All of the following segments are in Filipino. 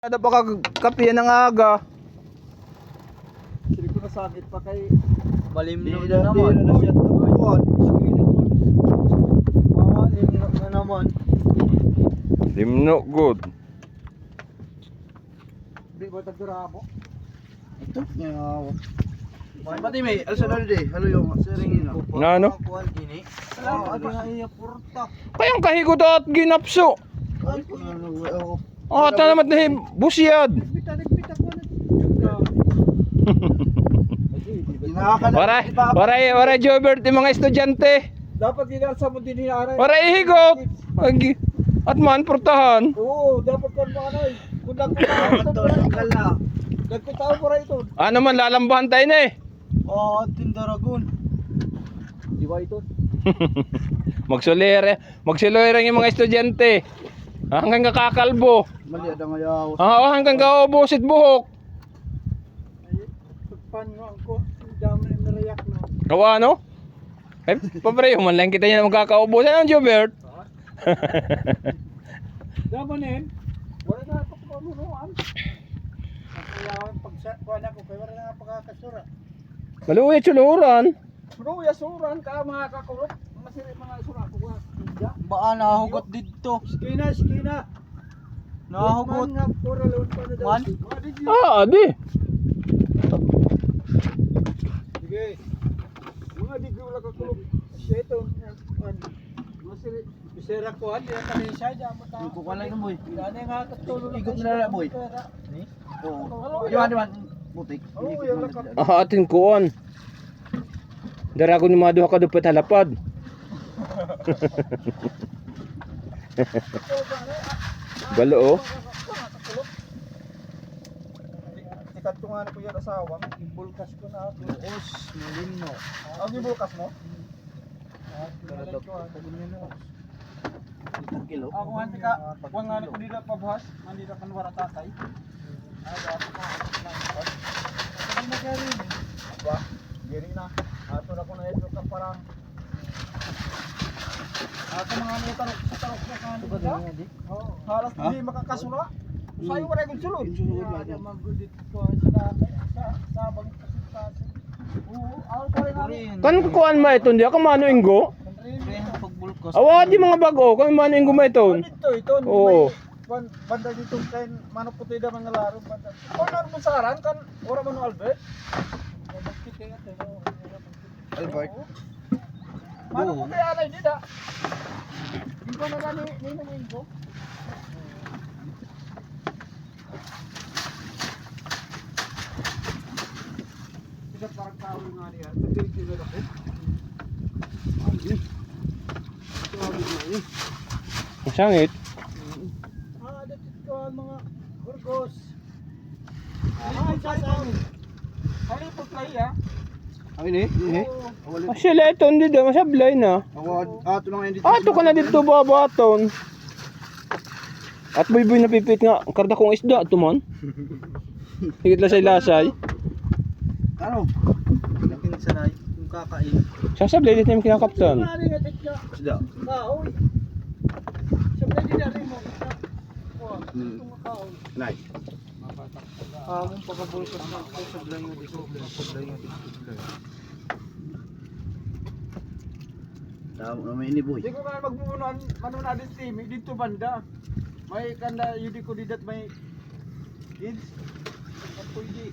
Ada pa kakapiyan ng aga. Sili ko nasakit pa kay Malimno Di na naman. na siya tapuan. Malimno na naman. Limno good. Di ba tagdurabo? Ito, ngayon. Pati may, alsa de. Halo yung siring na. Na ano? Kuan gini. Salamat nga iya purta. Kayang kahigot at ginapso. Ay, ano, Ah, talamat na busyad. Bita ko na. Para Jobert yung mga estudyante. Dapat ginasa mo din hinaray. Para ihigot. At man portahan. Oo, dapat kan mo anay. Kung nagkutaw mo rin ito. Ano man lalambahan tayo na eh. oh, Tindaragon. Di ba ito? Magsulere yung mga estudyante. Hanggang kakakalbo. Mali ada ngayaw. Hanggang kaubusit buhok. Pagpanyo ako. Dami na narayak no. Kawa no? Eh, papareho man lang kita niya magkakaubusan ang Jobert. Dami na yun. Wala na ako pamunuan. Kailangan pagsakuan ako. Kaya wala na pagkakasura. Maluwi tsuluran. Bro, yasuran ka mga kakurot. Masiri mga sura ko ba? Baa nahugot dito. Skina. Nahugot. Man nga pura loon pa na daw. Man? Adi. Sige. Mga di ko wala kakulog. Siya ito. Masiri. Bisera ko han. Yan kami siya dyan. Yung kukuha lang boy. Yan nga katulog. Ikot na lang boy. Ni? Oo. Iwan. Butik. Oo, yung lakap. Atin kuon. Darago ni mga duha ka dupet halapad. Balo oh. Tikat ko nga na ko yan asawang. Ibulkas ko na. Os, malimno. Ang ibulkas mo? Kilo. Ako nga tika. Huwag nga na ko dito pabuhas. Nandito ka nawara tatay. Ay, dapat ko. Sabi na kaya rin. Ba? Giri na. Ato na ko na ito ka parang. Ako mga may tarok sa tarok na kanina. Oo. Halos hindi makakasula. Sa'yo wala kong sulod. Kaya mag-gudit ko sa tatay. Sa sabang kasi. Oo. Ako pa rin namin. Kan kuan ma ito di ako mano inggo. Pagbulkos. Awa di mga bago kan mano inggo ma ito. Ito. Oo. Banda dito kay manok puti da mga laro banda. Corner mo sa aran kan ora man Albert. Albert. Manok puti alay di da. Ingko na gani ni ingko. Kita parang tao nga niya. Tagdiri na ako. Sangit. Dapat ko ang mga burgos. Halipot play ah. Ay ni. Sila ito hindi daw masablay na. Ato lang yan dito. Ato ka na dito babaton. At boy napipit nga karda kong isda ito man. Higit lasay-lasay. Ano? Laking sanay. Yung kakain. Sasablay dito yung kinakaptan. Sida. Siyempre di natin mo. Nay. Mong pagkabulkas na ako sa blay mo dito. Tama naman ini boy. Di ko kaya magbubunuan manunan din team dito banda. May kanda yudi ko didat may kids. At pwede.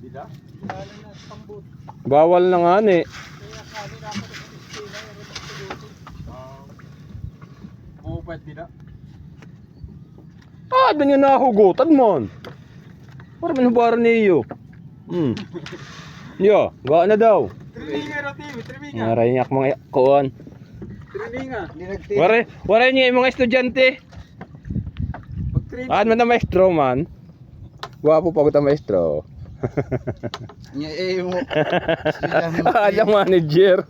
Dida? Lalo na pambut. Bawal na nga ni. Kaya kami na ako sa Istina yung remote Bupet dida. Doon yung nahugutan mon. Para manubaran niyo. Yo, gawa na daw. Trininga na TV, trininga. Ngaray niya mga kuon. Trininga. Waray niya yung mga estudyante. Pag-training. Man na maestro man. Guwapo pa kita maestro. Nya mo. Ada manager.